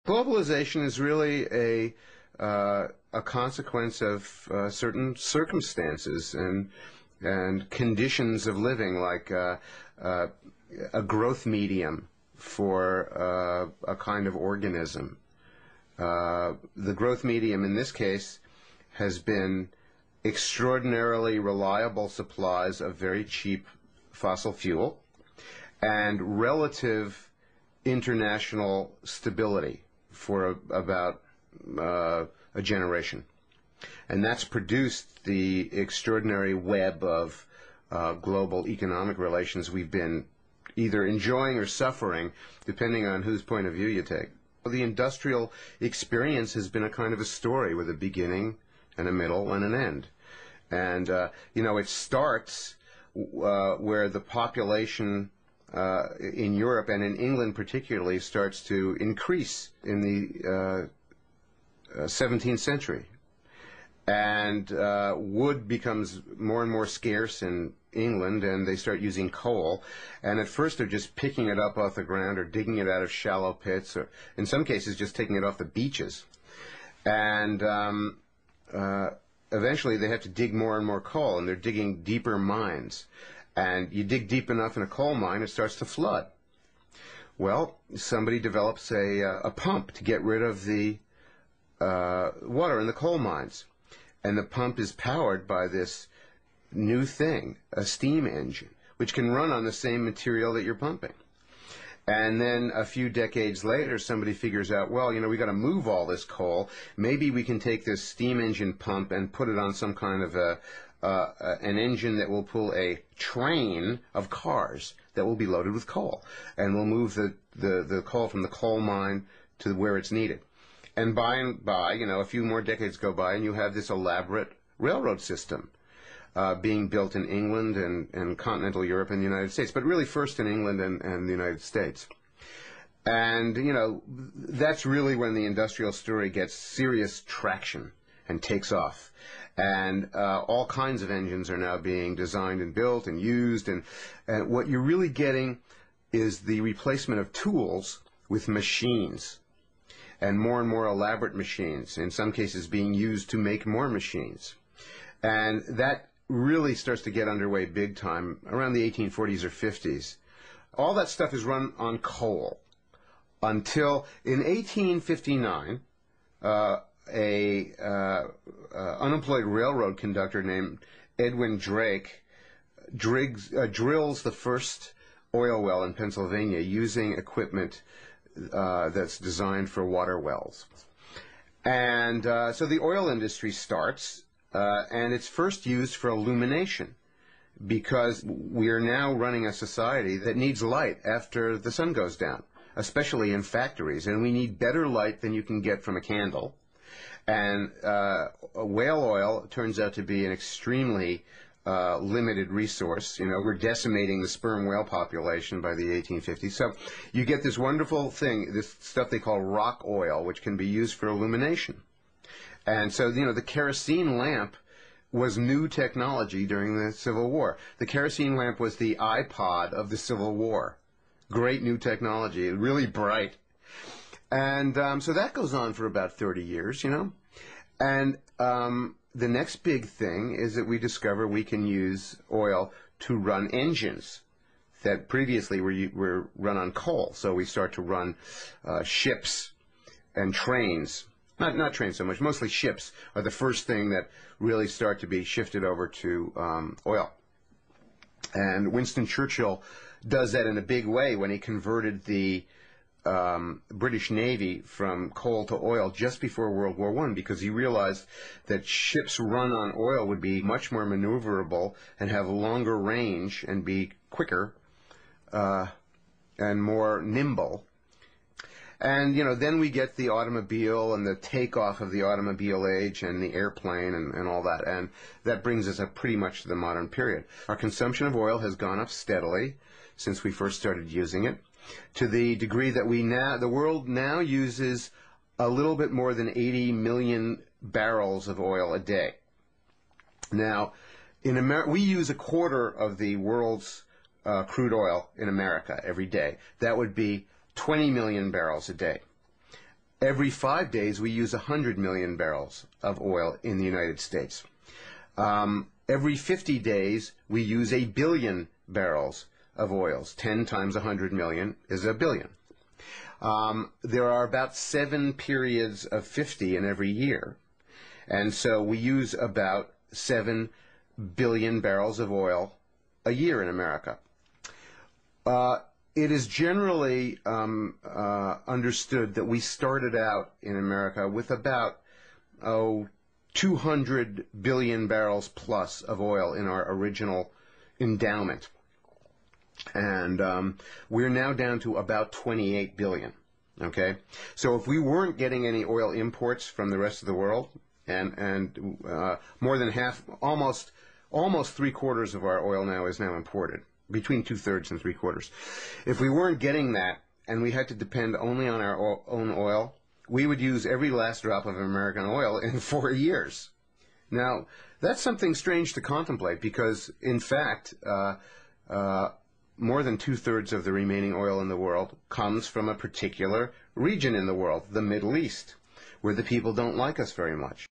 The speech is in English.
Globalization is really a consequence of certain circumstances and conditions of living, like a growth medium for a kind of organism. The growth medium in this case has been extraordinarily reliable supplies of very cheap fossil fuel and relative international stability for about a generation. And that's produced the extraordinary web of global economic relations we've been either enjoying or suffering, depending on whose point of view you take. The industrial experience has been a kind of a story with a beginning and a middle and an end. And, it starts where the population in Europe and in England particularly starts to increase in the 17th century. And wood becomes more and more scarce in England, and they start using coal. And at first they're just picking it up off the ground or digging it out of shallow pits, or in some cases just taking it off the beaches. And eventually they have to dig more and more coal, and they're digging deeper mines. And you dig deep enough in a coal mine, it starts to flood. Well, somebody develops a pump to get rid of the water in the coal mines. And the pump is powered by this new thing, a steam engine, which can run on the same material that you're pumping. And then a few decades later, somebody figures out, well, we got to move all this coal. Maybe we can take this steam engine pump and put it on some kind of an engine that will pull a train of cars that will be loaded with coal. And we'll move the coal from the coal mine to where it's needed. And by and by, a few more decades go by, and you have this elaborate railroad system being built in England and continental Europe and the United States, but really first in England and the United States. And, that's really when the industrial story gets serious traction and takes off. And all kinds of engines are now being designed and built and used. And what you're really getting is the replacement of tools with machines. And more elaborate machines, in some cases being used to make more machines. And that really starts to get underway big time around the 1840s or 50s. All that stuff is run on coal until in 1859, unemployed railroad conductor named Edwin Drake drills the first oil well in Pennsylvania using equipment that's designed for water wells. And so the oil industry starts, and it's first used for illumination, because we are now running a society that needs light after the sun goes down, especially in factories, and we need better light than you can get from a candle. And whale oil turns out to be an extremely limited resource. We're decimating the sperm whale population by the 1850s. So you get this wonderful thing, this stuff they call rock oil, which can be used for illumination. And so, the kerosene lamp was new technology during the Civil War. The kerosene lamp was the iPod of the Civil War. Great new technology, really bright. And so that goes on for about 30 years, And the next big thing is that we discover we can use oil to run engines that previously were run on coal. So we start to run ships and trains. Not trains so much, mostly ships are the first thing that really start to be shifted over to oil. And Winston Churchill does that in a big way when he converted the British Navy from coal to oil just before World War I, because he realized that ships run on oil would be much more maneuverable and have longer range and be quicker and more nimble. And, then we get the automobile and the takeoff of the automobile age and the airplane and all that. And that brings us up pretty much to the modern period. Our consumption of oil has gone up steadily since we first started using it, to the degree that the world now uses a little bit more than 80 million barrels of oil a day. Now, in America, we use a quarter of the world's crude oil in America every day. That would be 20 million barrels a day. Every 5 days, we use 100 million barrels of oil in the United States. Every 50 days, we use 1 billion barrels of oils. 10 times 100 million is 1 billion. There are about 7 periods of 50 in every year. And so we use about 7 billion barrels of oil a year in America. It is generally understood that we started out in America with about 200 billion barrels plus of oil in our original endowment. And we're now down to about 28 billion. Okay? So if we weren't getting any oil imports from the rest of the world, and more than half, almost 3/4 of our oil now is now imported, between 2/3 and 3/4. If we weren't getting that, and we had to depend only on our own oil, we would use every last drop of American oil in 4 years. Now, that's something strange to contemplate because, in fact, more than 2/3 of the remaining oil in the world comes from a particular region in the world, the Middle East, where the people don't like us very much.